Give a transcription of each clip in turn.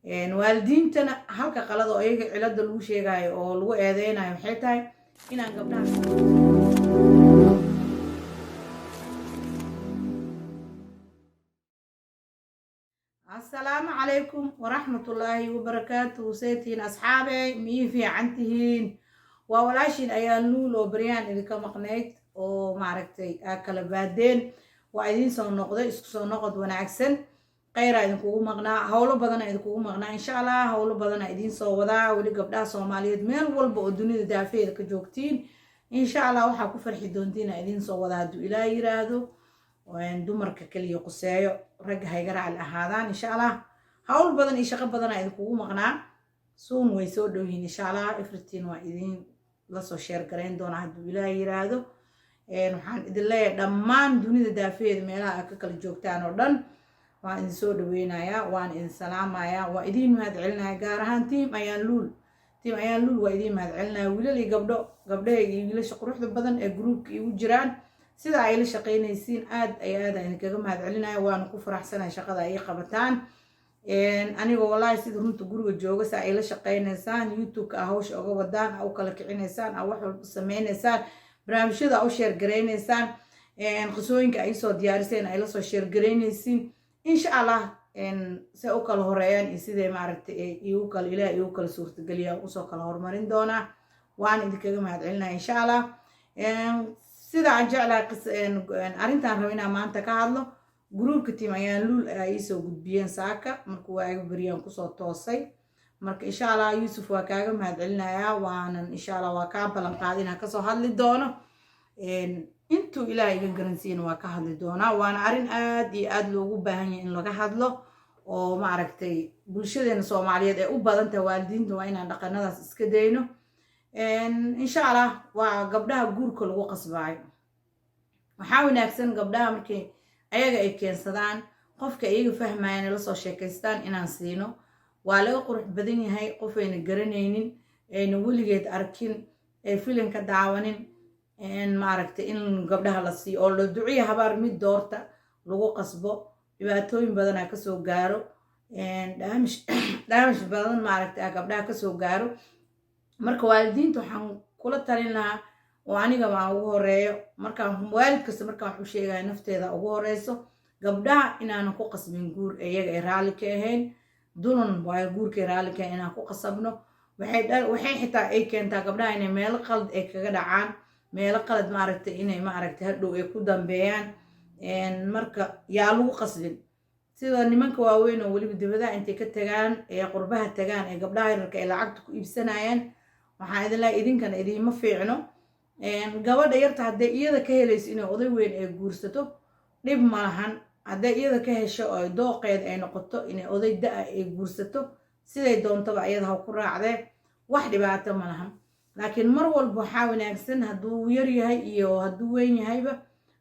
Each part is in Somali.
waalidiintana halka qalad oo iyaga cilada lagu sheegayo oo lagu eedeynayo waxay tahay inaan gabdhaha السلام عليكم ورحمة الله وبركاته سيتين أصحابي مي في عنتهين وولاشين أيان لول وبريان اللي كمقنيت ومعركتي أكل بعدين وعايزين سو نقضي سو نقض ونعكسن غير إذن كوجو مقنع هولو بدنا إذن كوجو مقنع إن شاء الله هولو بدنا إذن سو وضع ولي قبلها صوماليات ميل والبو الدنيا دافية كجوكتين إن شاء الله وحكو فرحي دونتين إذن سو وضع دو إلى يرادو وين دمرك كلي قسايو رجع هيجرع الأهادان إن شاء الله هقول بدن إيش قب بدن عندكم مقنع سون ويسودوهين إن شاء الله إفرتين وإذين لصو شير كرين دون عهد بلا يرادو نحن إذا لا دمان دوني دافير ميلا أكل جوكتان وردن وإن سودوهين يا وإن سلام يا وإذين ما دعلنا جارهان تيم أيان لول وإذين ما دعلنا ولا اللي قبله يجلس قروح بدن الجروب يوجران sida ay la shaqeynaysiin aad ayaan kaga mahadcelinayo waan ku faraxsanahay shaqada ay qabataan aniga wallahi sida runta guriga jooga sa ay la shaqeynaysaan youtube ka hawsha uga wadaan aw kala kicinaysaan aw wax walba sameynaysaan barnaamijyada aw share gareynaysaan qisooyinka ay soo diyaariseen ay la soo share gareynaysiin insha Allah se u kala horeeyaan sidee maaragtay igu kala ilaahay igu kala suurtageliya u soo kala hormarin doona waan idinkaga mahadcelinahay insha Allah sida aan jeclahay arrintan rabo inaan maanta ka hadlo gruubka tiim ayaan luul ay soo gudbiyeen saaka markuu waaga bariyaan kusoo toosay marka insha Allah Yusuf waa kaaga mahadcelinayaa waanan insha Allah waa ka balan qaadin inaan kasoo hadli doono intuu ilaahay iga garansiin waa ka hadli doonaa waana arrin aad iyo aad loogu baahan yahay in laga hadlo oo ma aragtay bulshadeena Soomaaliyeed ee u badan tahay waalidiinta waa inaan dhaqanadaas iska dayno إن شاء الله وقبلها جورك لو قصباي وحاول نكسن قبلها مركي أيجا إكين صدان قفك أيجا فهم يعني لصو شيكستان إن نسينه وعلى قرح بدني هاي قفين الجرنينين نقولي جيت أركين فيلم كدعوانين إن معركة إن قبلها لصي أو لو دعية هبار ميت دورتا لو قصبه يبقى توين بدنا كسو جارو إن ده مش بدن معركة قبلها كسو جارو marka waalidiintu waxaan kula talin lahaa oo aniga ma ugu horeeyo marka waalid kasta marka wax u sheegay nafteeda ugu horeyso gabdhaha inaan ku qasbin guur iyaga ay raali ka ahayn dulan waa guurka raali ka inaan ku qasabno waxay xitaa ay keentaa gabdhaha inay meel qalad ay kaga dhacaan meel qalad ma aragtay inay ma aragtay hadhow ay ku dambeeyaan marka yaa lagu qasbin sida nimanka waaweyn oo waliba dibadaha intay ka tagaan ee qurbaha tagaan ee gabdhaha yarka ay lacagta ku iibsanayaan waxaan idin leeyahay idinkan idinma fiicno gabadha yarta hadday iyada ka helayso inay oday weyn ay guursato dhib ma lahan hadday iyada ka hesho oo dooqeed ay noqoto inay oday da' ay guursato siday doontaba iyada ha ku raacdee wax dhibaato ma lahan laakiin mar walba waxaa wanaagsan hadduu yar yahay iyo hadduu weyn yahayba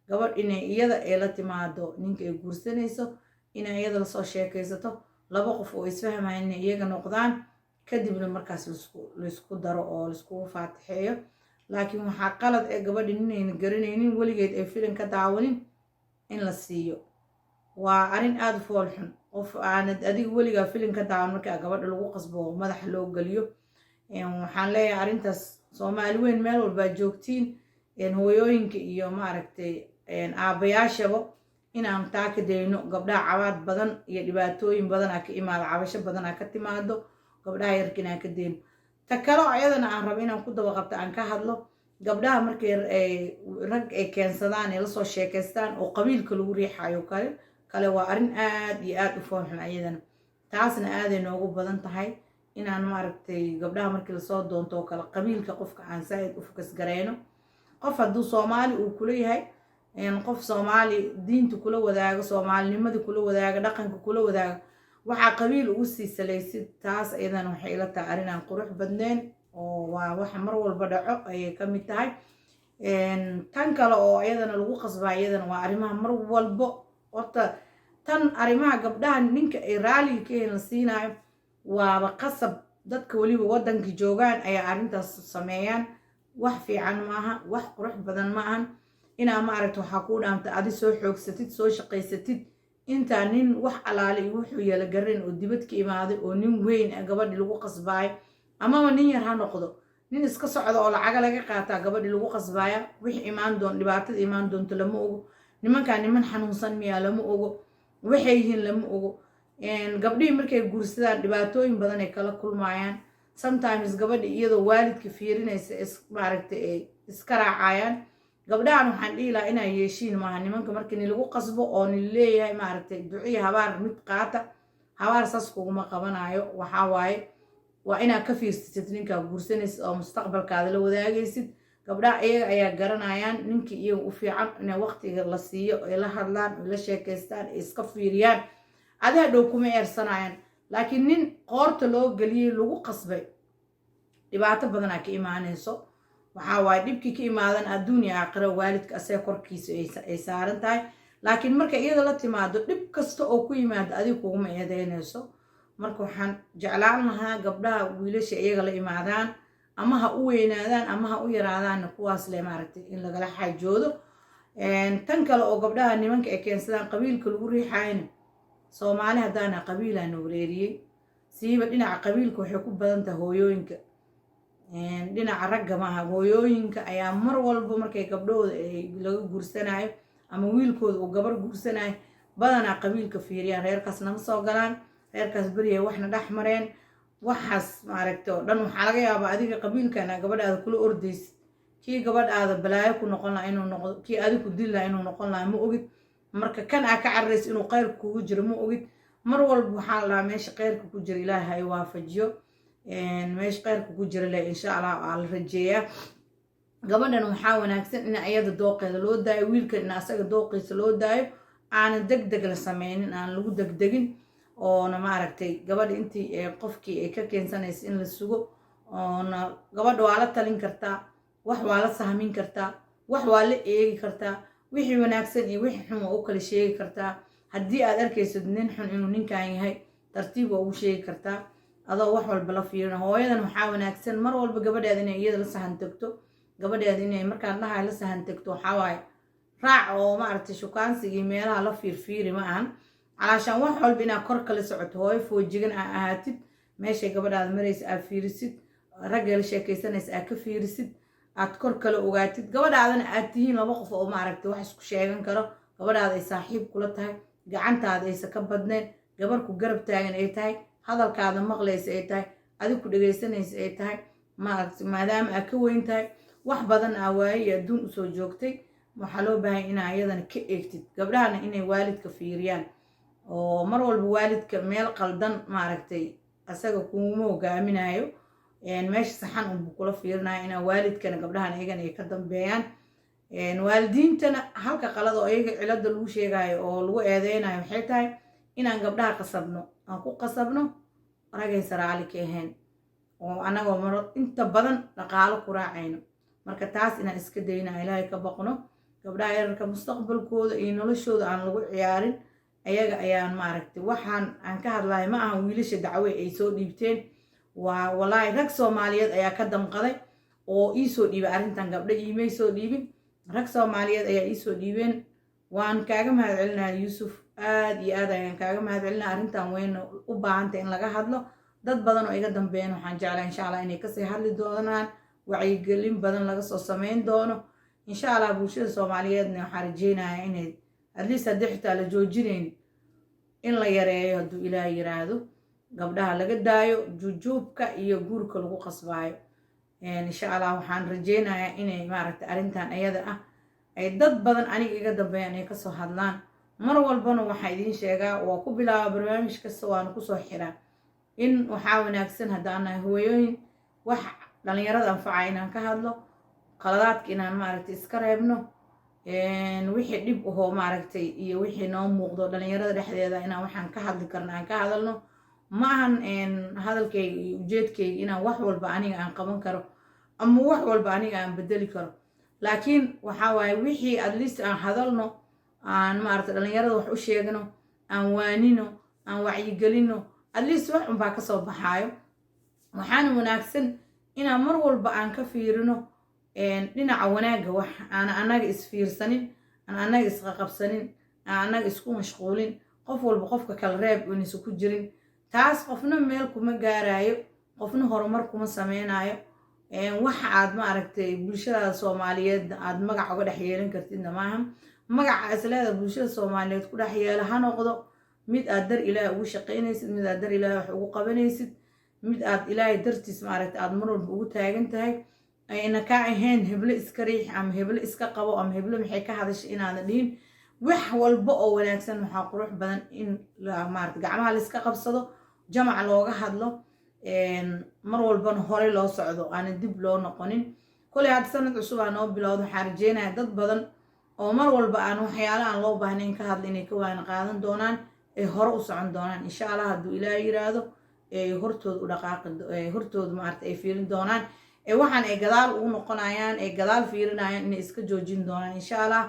gabadh inay iyada ay la timaado ninka ay guursanayso inay iyada lasoo sheekaysato laba qof oo isfahmayaan inay iyaga noqdaan kadibna markaas laisku daro oo laisku faatixeeyo laakiin waxaa qalad ee gabadhi inayna garanaynin weligeed ay filim ka daawanin in la siiyo waa arrin aad u fool xun qof aanad adiga weligaa filim ka daawan marka gabadha lagu qasbo madaxa loo geliyo waxaan leeyahay arrintaas Soomaali weyn meel walba joogtiin hooyooyinka iyo ma aragtay aabayaashaba inaan taa ka dayno gabdhaha cawaad badan iyo dhibaatooyin badan ka imaado cabasho badan ka timaado gabdhaha yarka inaan ka dayno ta kale ayadana aan rabo inaan ku daba qabto aan ka hadlo gabdhaha markay rag ay keensadaan ee la soo sheekaystaan oo qabiilka lagu riixayo kale waa arrin aad iyo aad u fool xun ayadana taasna aad ay noogu badan tahay inaan ma aragtay gabdhaha markii la soo doonto oo kale qabiilka qofka aan saa'id u fokas gareyno qof hadduu Soomaali uu kula yahay qof Soomaali diinta kula wadaago Soomaalinimada kula wadaago dhaqanka kula wadaago waxa qabiil ugu sii salaysid taas ayadana waxay ila tahay arrin aan qurux badneen oo waa wax mar walba dhaco ay ka mid tahay tan kale oo ayadana lagu qasbaa ayadana waa arrimaha mar walba horta tan arrimaha gabdhaha ninka ay raali ka heen la siinayo waaba qasab dadka waliba wadanka joogaan ayaa arrintaas sameeyaan wax fiican maaha wax qurux badan maahan inaa ma aragto waxaa kuu dhaamta adi soo xoogsatid soo shaqaysatid intaa nin wax alaale iyo wuxuu yeela garin oo dibad ka imaaday oo nin weyn gabadhi lagu qasbaayo amaba nin yar ha noqdo nin iska socda oo lacaga laga qaataa gabadhi lagu qasbaaya wixii imaan doon dhibaatada imaan doonto lama ogo nimankaa niman xanuunsan miyaa lama ogo waxay yihiin lama ogo gabdhihii markay guursadaan dhibaatooyin badan ay kala kulmayaan sometimes gabadhi iyadoo waalidka fiirinaysa maaragtay ay iska raacayaan gabdhahan waxaan dhihi lahaa inaa yeeshiin maaha nimanka marka ni lagu qasbo oo ni leeyahay maaragtay duciya habaar mid qaata habaar saas kuguma qabanayo waxaa waaye waa inaad ka fiirsasid ninkaa guursanaysid oo mustaqbalkaada la wadaagaysid gabdhaha iyaga ayaa garanayaan ninkii iyaga u fiican inay waqtiga la siiyo ay la hadlaan ay la sheekaystaan ay iska fiiriyaan adaa dhow kuma eersanayaan laakiin nin qoorta loo geliyey lagu qasbay dhibaato badanaa ka imaanayso waxaa waaye dhibkii ka imaadan adduun iyo aakhiro waalidka asaga korkiisa ay saaran tahay laakiin marka iyada la timaado dhib kasta oo ku yimaado adiga kuguma eedeynayso marka waxaan jeclaan lahaa gabdhaha wiilasha iyaga la imaadaan ama ha u weynaadaan ama ha u yaraadaanna kuwaas le maaragtay in lagala xaajoodo tan kale oo gabdhaha nimanka ay keensadaan qabiilka lagu riixayna soomaali haddaana qabiilaana wareeriyey siiba dhinaca qabiilka waxay ku badan tahay hooyooyinka dhinaca ragga maaha hooyooyinka ayaa mar walba markay gabdhooda laga guursanayo ama wiilkooda uu gabar guursanayo badanaa qabiilka fiiriyaan reerkaas nama soo galaan reerkaas beriya waxna dhex mareen waxaas maaragtay oo dhan waxaa laga yaabaa adiga qabiilkana gabadhaada kula ordaysid kii gabadhaada balaayo ku noqon laha inuu noqdo kii adiga ku dil laha inuu noqon laha ma ogid marka kan aa ka cararaysa inuu khayrka kugu jiro ma ogid mar walba waxaa la dhahaa meesha khayrka ku jira ilaaha ay waafajiyo meesha khayrka ku jira leh insha allah aa la rajeeyaa gabadhan waxaa wanaagsan in ayada dooqeeda loo daayo wiilkan in asaga dooqiisa loo daayo aanan deg deg la sameynin aan lagu degdegin oona maaragtay gabadha intii qofkii ay ka keensanaysa in la sugo oona gabadha waa la talin kartaa wax waa la sahmin kartaa wax waa la eegi kartaa wixii wanaagsan iyo wixii xun waa u kala sheegi kartaa haddii aad arkaysid nin xun inuu ninkan yahay tartiib waa ugu sheegi kartaa adoo wax walba la fiirina hooyadan waxaa wanaagsan mar walba gabadheeda inay iyada la sahan tagto gabadheeda inay markaan dhahay la sahan tagto waxaa waaye raac oo maaragtay shukaansigii meelaha la fiirfiiri ma ahan calaashaan wax walba inaad kor kala socoto hooyo foojigan aa ahaatid meeshay gabadhaada maraysa aad fiirisid raggay la sheekaysanaysa aad ka fiirisid aad kor kala ogaatid gabadhaadana aad tihiin laba qof oo maaragtay wax isku sheegan karo gabadhaada ay saaxiib kula tahay gacantaada aysa ka badnayn gabarku garab taagan ay tahay hadalkaada maqlaysa ay tahay adig ku dhegaysanaysa ay tahay maadaama aad ka weyn tahay wax badan aa waaye iyo adduun usoo joogtay waxaa loo baahay inaa iyadana ka eegtid gabdhahana inay waalidka fiiriyaan oo mar walba waalidka meel qaldan maaragtay asaga kuma hogaaminayo meesha saxan unbu kula fiirinayo inaa waalidkana gabdhahan iyagana ay ka dambeeyaan waalidiintana halka qalad oo iyaga cilada lagu sheegayo oo lagu eedeynayo waxay tahay inaan gabdhaha qasabno aan ku qasabno ragaysa raali ka ahayn oo anagoo maro inta badan dhaqaalo ku raacayno marka taas inaan iska dayna ilaahay ka baqno gabdhaha yararka mustaqbalkooda iyo noloshooda aan lagu ciyaarin ayaga ayaan maaragtay waxaan aan ka hadlahay ma aha wiilasha dacwe ay soo dhiibteen waa walaahi rag soomaaliyeed ayaa ka damqaday oo ii soo dhiibay arrintan gabdha iimay soo dhiibin rag soomaaliyeed ayaa ii soo dhiibeen waan kaaga mahad celinaya yuusuf aad iyo aad ayaan kaaga mahad celinaya arrintan wayna u baahantay in laga hadlo dad badan oo iga dambeeyeen waxaan jeclaa insha allah inay kasii hadli doonaan wacyigelin badan laga soo samayn doono insha allah bulshada soomaaliyeedna waxaan rajeynayaa inay adliis haddii xitaa la joojinayn in la yareeyo hadduu ilaah yiraahdo gabdhaha laga daayo jujuubka iyo guurka lagu qasbaayo insha allah waxaan rajeynayaa inay maaragtay arrintan ayada ah ay dad badan aniga iga dambeeyaan ay kasoo hadlaan mar walbana waxaa idiin sheegaa waa ku bilaaba barnaamij kasta waana kusoo xiraa in waxaa wanaagsan haddaanahay hooyooyin wax dhalinyarada anfaca inaan ka hadlo qaladaadka inaan maaragtay iska reebno wixii dhib ahoo maaragtay iyo wixii noo muuqdo dhalinyarada dhexdeeda inaan waxaan ka hadli karna aan ka hadalno ma ahan hadalkayga iyo ujeedkayga inaan wax walba aniga aan qaban karo ama wax walba aniga aan bedeli karo laakiin waxaa waaye wixii adliist aan hadalno aan maaragtay dhalinyarada wax u sheegno aan waanino aan wacyigelino adliist wax unbaa kasoo baxaayo waxaana wanaagsan inaan mar walba aan ka fiirino dhinaca wanaagga wax aan anaga isfiirsanin aan anaga isqaqabsanin aan anaga isku mashquulin qof walba qofka kala reeb inaysu ku jirin taas qofna meel kuma gaarayo qofna horumar kuma sameynayo waxa aad ma aragtay bulshada Soomaaliyeed aad magac uga dhex yeelan kartidna maaha magaca isleeda bulshada Soomaaliyeed ku dhex yeela ha noqdo mid aad dar Ilaahay ugu shaqeynaysid mid aad dar Ilaahay wax ugu qabanaysid mid aad Ilaahay dartiis ma aragtay aad mar walba ugu taagan tahay ayna ka ahayn heblo iska riix ama heblo iska qabo ama heblo maxay ka hadashay inaad dhiin wax walba oo wanaagsan waxa qurux badan in la maaragtay gacmaha la iska qabsado jamac looga hadlo mar walbana hore loo socdo aan dib loo noqonin kulay had sanad cusub aan oo bilowdo waxaan rajeynayaa dad badan oo mar walba aan waxyaalaha aan loo baahnayn ka hadla inay ka waana qaadan doonaan ee hore u socon doonaan insha Allah hadduu Ilaahay yiraahdo ee hortooda u dhaqaaqi hortooda maaragtay ay fiirin doonaan ee waxaan ay gadaal ugu noqonayaan ee gadaal fiirinayaan inay iska joojin doonaan insha Allah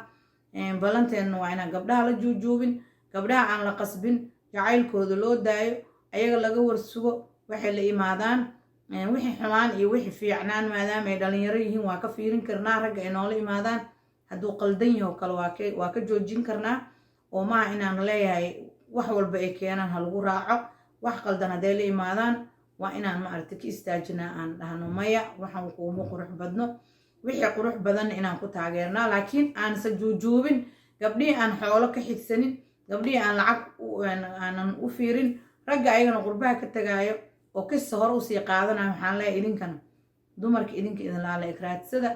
balanteena waa inaan gabdhaha la joojin gabdhaha aan la qasbin jacaylkooda loo daayo ayaga laga warsugo waxay la imaadaan wixii xumaan iyo wixii fiicnaan maadaama ay dhalinyaro yihiin waa ka fiirin karnaa ragga ay noola imaadaan hadduu qaldan yahay oo kale waa ka joojin karnaa oo maaha inaan leeyahay wax walba ay keenaan ha lagu raaco wax qaldan hadday la imaadaan waa inaan ma aragtay ka istaajinaa aan dhahno maya waxaan kuuma qurux badno wixii qurux badan inaan ku taageernaa laakiin aan sa joojin gabdhii aan xoolo ka xigsanin gabdhii aan lacag aanan u fiirin ragga ayagana qurbaha ka tagaayo oo kista hore u sii qaadanayo waxaan leeyahay idinkan dumarka idinka idin laala ikraadsada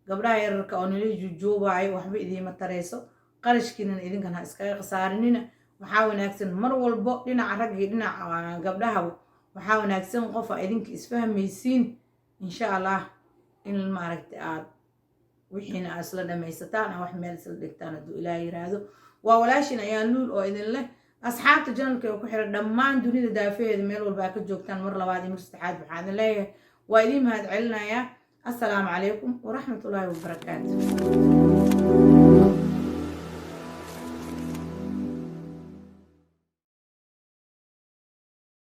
gabdhaha yararka oo nila joojoobayo waxba idiima tarayso qarashkiinana idinkan ha iskaga khasaarinina waxaa wanaagsan mar walbo dhinaca ragga iyo dhinaca gabdhahaba waxaa wanaagsan qof aa idinka isfahmaysiin insha Allah in maaragtay aad wixiina aad isla dhamaysataan wax meel isla dhigtaan hadduu Ilaahay yiraahdo waa walaashin ayaa luul oo idin leh asxaabta channelka ku xiran dhammaan dunida daafaheeda meel walba ka joogtaan mar labaad iyo mar saddexaad waxaan leeyahay waa idin mahad celinayaa assalaamu calaykum waraxmatullaahi wabarakaatuh